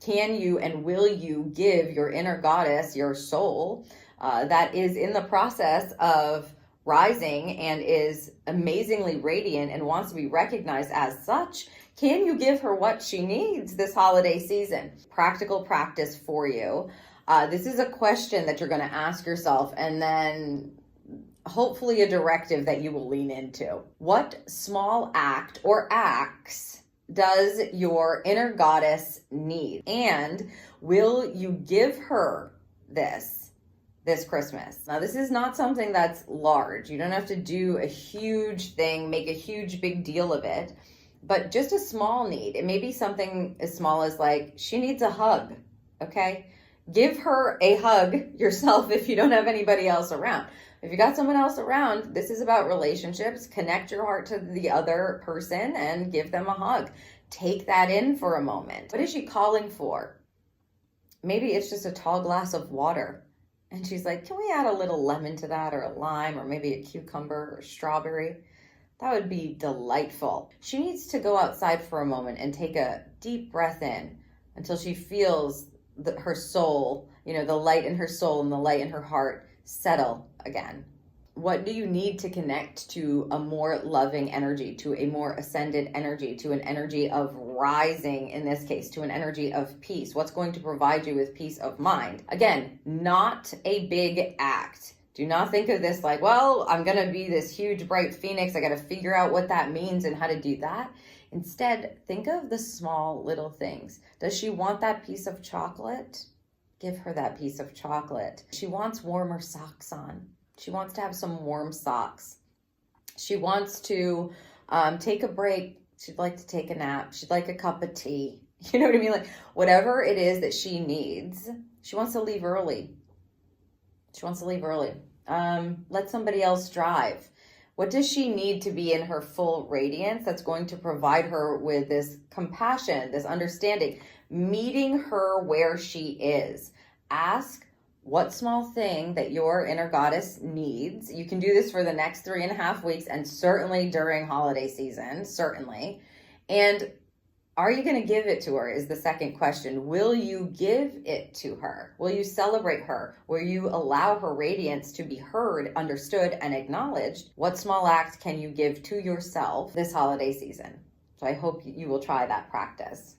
Can you and will you give your inner goddess, your soul, that is in the process of rising and is amazingly radiant and wants to be recognized as such, can you give her what she needs this holiday season? Practical practice for you. This is a question that you're going to ask yourself, and then hopefully a directive that you will lean into. What small act or acts does your inner goddess need? And will you give her this Christmas? Now, this is not something that's large. You don't have to do a huge thing, make a huge big deal of it, but just a small need. It may be something as small as like, she needs a hug, okay? Give her a hug yourself if you don't have anybody else around. If you got someone else around, this is about relationships. Connect your heart to the other person and give them a hug. Take that in for a moment. What is she calling for? Maybe it's just a tall glass of water. And she's like, can we add a little lemon to that, or a lime, or maybe a cucumber or strawberry? That would be delightful. She needs to go outside for a moment and take a deep breath in until she feels her soul, the light in her soul and the light in her heart settle again. What do you need to connect to a more loving energy, to a more ascended energy, to an energy of rising, in this case, to an energy of peace? What's going to provide you with peace of mind? Again, not a big act. Do not think of this like, well, I'm going to be this huge bright phoenix. I got to figure out what that means and how to do that. Instead, think of the small little things. Does she want that piece of chocolate? Give her that piece of chocolate. She wants warmer socks on. She wants to have some warm socks. She wants to take a break. She'd like to take a nap. She'd like a cup of tea. You know what I mean? Like, whatever it is that she needs, she wants to leave early. She wants to leave early. Let somebody else drive. What does she need to be in her full radiance that's going to provide her with this compassion, this understanding, meeting her where she is? Ask what small thing that your inner goddess needs. You can do this for the next 3.5 weeks, and certainly during holiday season, certainly. And are you going to give it to her is the second question. Will you give it to her? Will you celebrate her? Will you allow her radiance to be heard, understood, and acknowledged? What small act can you give to yourself this holiday season? So I hope you will try that practice.